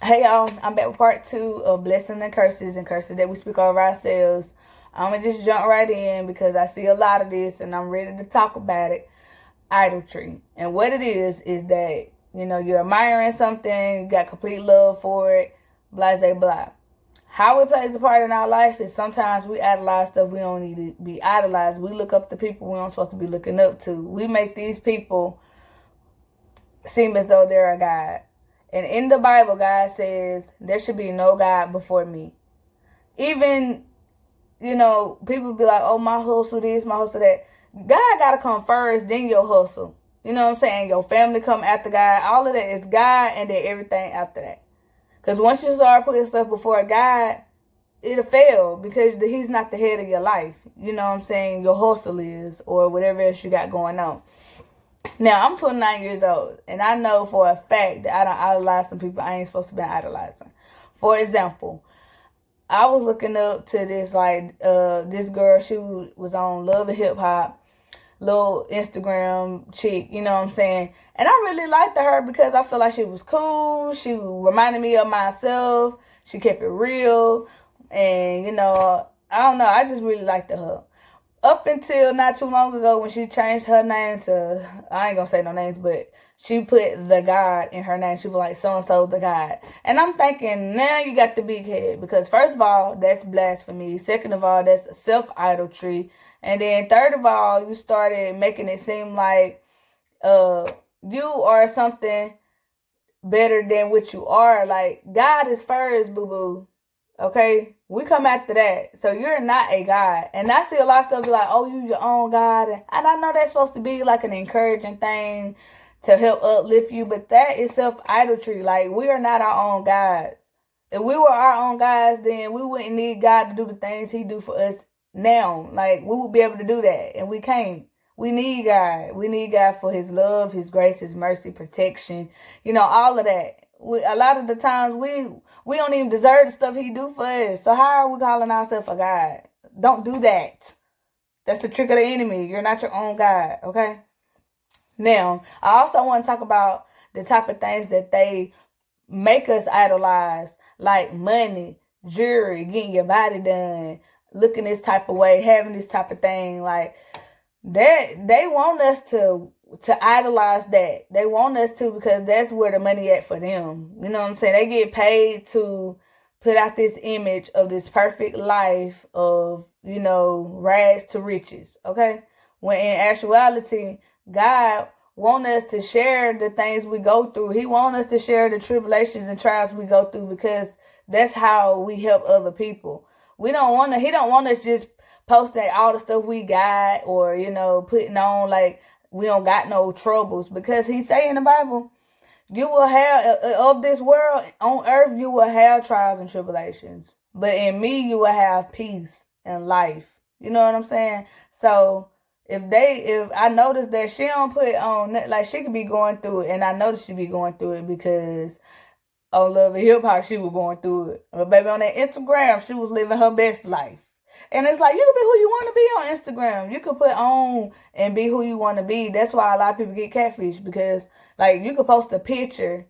Hey y'all, I'm back with part two of blessings and curses that we speak over ourselves. I'm gonna just jump right in because I see a lot of this and I'm ready to talk about it. Idolatry. And what it is that, you're admiring something, you got complete love for it, blah, blah, blah. How it plays a part in our life is sometimes we idolize stuff we don't need to be idolized. We look up to people we aren't supposed to be looking up to. We make these people seem as though they're a God. And in the Bible, God says, there should be no God before me. Even, people be like, oh, my hustle this, my hustle that. God got to come first, then your hustle. You know what I'm saying? Your family come after God. All of that is God and then everything after that. Because once you start putting stuff before God, it'll fail because he's not the head of your life. You know what I'm saying? Your hustle is or whatever else you got going on. Now, I'm 29 years old, and I know for a fact that I don't idolize some people I ain't supposed to be idolizing. For example, I was looking up to this girl. She was on Love and Hip Hop, little Instagram chick, you know what I'm saying? And I really liked her because I feel like she was cool. She reminded me of myself. She kept it real. And, I don't know. I just really liked her up until not too long ago when she changed her name to, I ain't gonna say no names, but she put the God in her name. She was like, so and so the God. And I'm thinking, now you got the big head. Because first of all, that's blasphemy. Second of all, that's self-idolatry. And then third of all, you started making it seem like you are something better than what you are. Like, God is first, boo-boo. Okay? We come after that. So you're not a God. And I see a lot of stuff like, oh, you your own God. And I know that's supposed to be like an encouraging thing to help uplift you, but that is self-idolatry. Like, we are not our own gods. If we were our own gods, then we wouldn't need God to do the things he do for us now. Like, we would be able to do that, and we can't. We need God. We need God for his love, his grace, his mercy, protection, all of that. A lot of the times we don't even deserve the stuff he do for us. So how are we calling ourselves a God? Don't do that. That's the trick of the enemy. You're not your own God, okay? Now, I also want to talk about the type of things that they make us idolize, like money, jewelry, getting your body done, looking this type of way, having this type of thing. Like, they want us to idolize that. They want us to because that's where the money at for them. You know what I'm saying? They get paid to put out this image of this perfect life of, rags to riches. Okay? When in actuality, God want us to share the things we go through. He want us to share the tribulations and trials we go through because that's how we help other people. He don't want us just posting all the stuff we got or, putting on like we don't got no troubles because he say in the Bible, you will have, of this world on earth, you will have trials and tribulations. But in me, you will have peace and life. You know what I'm saying? So if I notice that she don't put on, like she could be going through it, and I noticed she be going through it because on Love and Hip Hop, she was going through it. But baby, on that Instagram, she was living her best life. And it's like, you can be who you want to be on Instagram. You can put on and be who you want to be. That's why a lot of people get catfish because, like, you can post a picture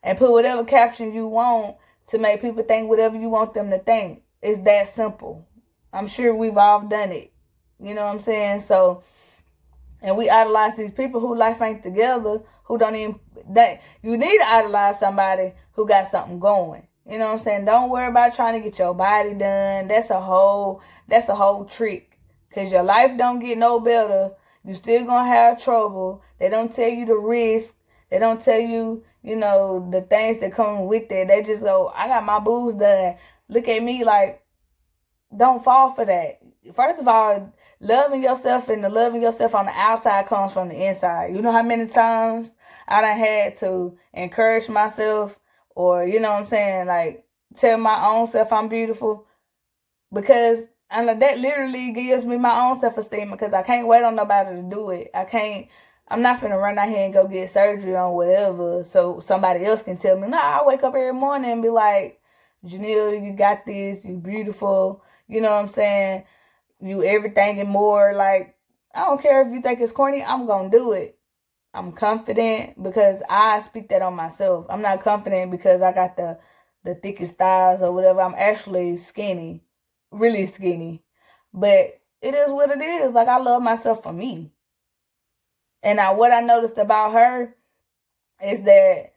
and put whatever caption you want to make people think whatever you want them to think. It's that simple. I'm sure we've all done it. You know what I'm saying? So, and we idolize these people who life ain't together, who don't even, that you need to idolize somebody who got something going. You know what I'm saying? Don't worry about trying to get your body done. That's a whole trick. Cause your life don't get no better. You still gonna have trouble. They don't tell you the risk. They don't tell you, the things that come with it. They just go, I got my boobs done. Look at me. Like, don't fall for that. First of all, loving yourself and the loving yourself on the outside comes from the inside. You know how many times I done had to encourage myself or, you know what I'm saying, like tell my own self I'm beautiful because that literally gives me my own self-esteem because I can't wait on nobody to do it. I'm not finna run out here and go get surgery on whatever so somebody else can tell me. No, I wake up every morning and be like, Janelle, you got this, you beautiful. You know what I'm saying? You everything and more. Like, I don't care if you think it's corny, I'm gonna do it. I'm confident because I speak that on myself. I'm not confident because I got the thickest thighs or whatever. I'm actually skinny, really skinny. But it is what it is. Like, I love myself for me. And what I noticed about her is that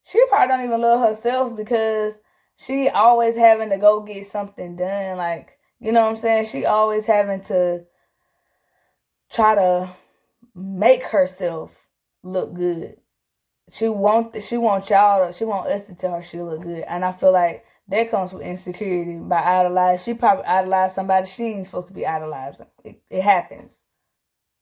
she probably don't even love herself because she always having to go get something done. Like, you know what I'm saying? She always having to try to make herself look good. She want us to tell her she look good. And I feel like that comes with insecurity by idolizing. She probably idolized somebody she ain't supposed to be idolizing. It happens.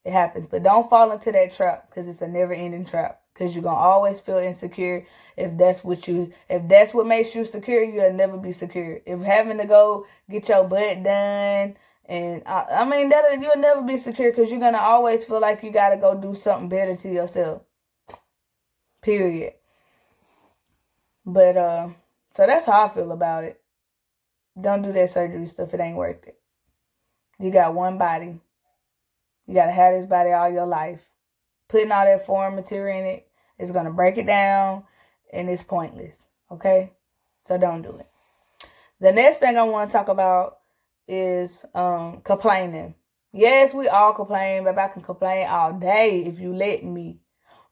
It happens. But don't fall into that trap because it's a never ending trap. Because you're going to always feel insecure. If that's what makes you secure, you'll never be secure. If having to go get your butt done, and I mean, you'll never be secure because you're going to always feel like you got to go do something better to yourself. Period. But, so that's how I feel about it. Don't do that surgery stuff. It ain't worth it. You got one body. You got to have this body all your life. Putting all that foreign material in it is going to break it down, and it's pointless. Okay? So don't do it. The next thing I want to talk about is complaining. Yes, we all complain, but I can complain all day if you let me.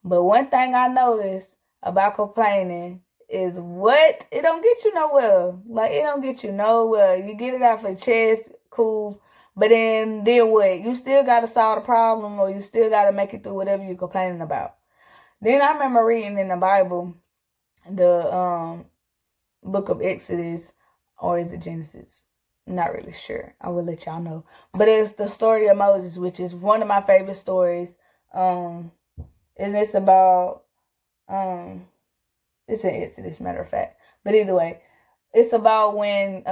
But one thing I noticed about complaining is it don't get you nowhere. Like, it don't get you nowhere. You get it off your chest, cool. But then what? You still got to solve the problem, or you still got to make it through whatever you're complaining about. Then I remember reading in the Bible, the book of Exodus, or is it Genesis? Not really sure. I will let y'all know. But it's the story of Moses, which is one of my favorite stories. And it's about, it's in Exodus, matter of fact. But either way, it's about when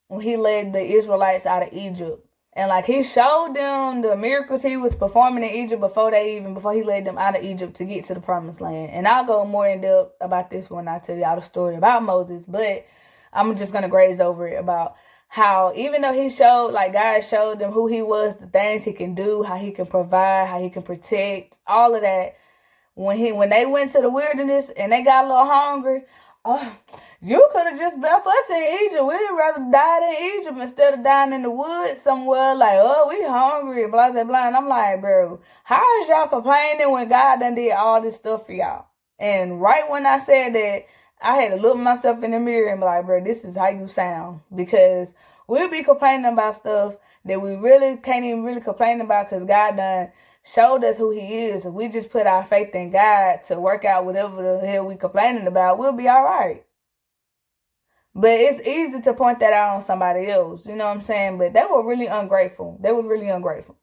when he led the Israelites out of Egypt. And like, he showed them the miracles he was performing in Egypt before he led them out of Egypt to get to the promised land. And I'll go more in depth about this when I tell y'all the story about Moses. But I'm just going to graze over it about how, even though God showed them who he was, the things he can do, how he can provide, how he can protect, all of that. When they went to the wilderness and they got a little hungry, you could have just left us in Egypt. We'd rather die in Egypt instead of dying in the woods somewhere. Like, we hungry, blah, blah, blah. And I'm like, bro, how is y'all complaining when God done did all this stuff for y'all? And right when I said that, I had to look myself in the mirror and be like, bro, this is how you sound. Because we'll be complaining about stuff that we really can't even really complain about because God done showed us who he is. If we just put our faith in God to work out whatever the hell we complaining about, we'll be all right. But it's easy to point that out on somebody else. You know what I'm saying? But they were really ungrateful.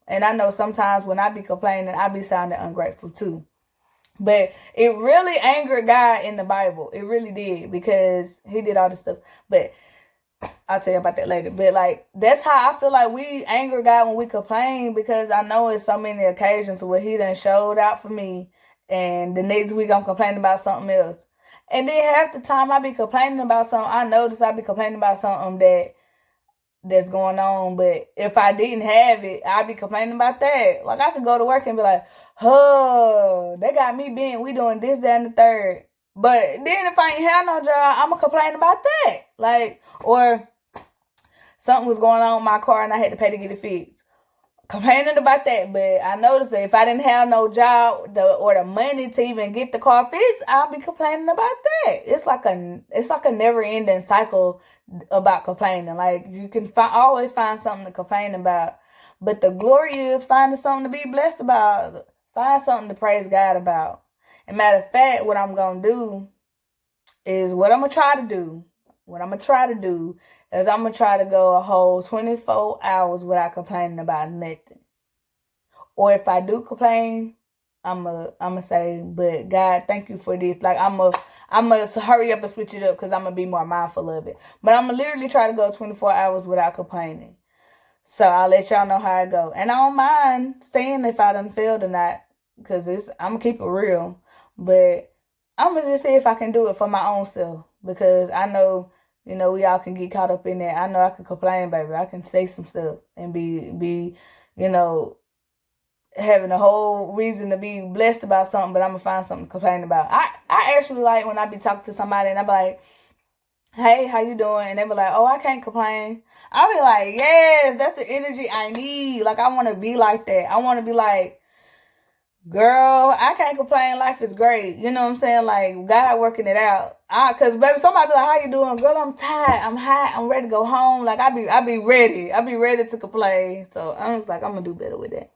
And I know sometimes when I be complaining, I be sounding ungrateful too. But it really angered God in the Bible. It really did, because he did all this stuff. But I'll tell you about that later. But like, that's how I feel like we anger God when we complain, because I know it's so many occasions where he done showed out for me, and the next week I'm complaining about something else. And then half the time I be complaining about something, I notice I be complaining about something that's going on. But if I didn't have it, I'd be complaining about that. Like, I could go to work and be like, they got me we doing this, that, and the third. But then if I ain't have no job, I'm going to complain about that. Like, or something was going on with my car and I had to pay to get it fixed. Complaining about that. But I noticed that if I didn't have no job or the money to even get the car fixed, I'll be complaining about that. It's like a never ending cycle about complaining. Like, you can always find something to complain about. But the glory is finding something to be blessed about. Find something to praise God about. And matter of fact, what I'm going to do is what I'm going to try to do. What I'm going to try to do is I'm going to try to go a whole 24 hours without complaining about nothing. Or if I do complain, I'm gonna say, but God, thank you for this. Like, I'm gonna hurry up and switch it up because I'm going to be more mindful of it. But I'm going to literally try to go 24 hours without complaining. So I'll let y'all know how I go. And I don't mind saying if I done failed or not, because I'm going to keep it real. But I'm going to just see if I can do it for my own self, because I know, we all can get caught up in that. I know I can complain, baby. I can say some stuff and be having a whole reason to be blessed about something, but I'm gonna find something to complain about. I actually like when I be talking to somebody and I be like, hey, how you doing? And they be like, oh, I can't complain. I be like, yes, that's the energy I need. Like, I want to be like that. I want to be like, girl, I can't complain. Life is great. You know what I'm saying? Like, God working it out. Cause baby, somebody be like, how you doing? Girl, I'm tired. I'm hot. I'm ready to go home. Like, I be ready. I be ready to complain. So I was like, I'm gonna do better with that.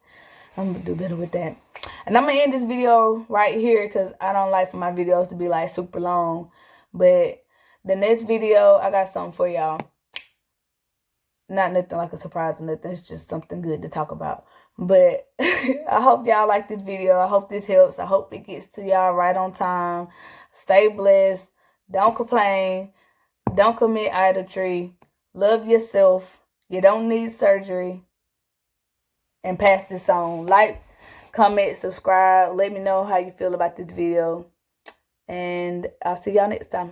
I'm gonna do better with that. And I'm gonna end this video right here because I don't like for my videos to be like super long. But the next video, I got something for y'all. Not nothing like a surprise or nothing. It's just something good to talk about. But I hope y'all like this video. I hope this helps. I hope it gets to y'all right on time. Stay blessed. Don't complain. Don't commit idolatry. Love yourself. You don't need surgery. And pass this on. Like, comment, subscribe. Let me know how you feel about this video. And I'll see y'all next time.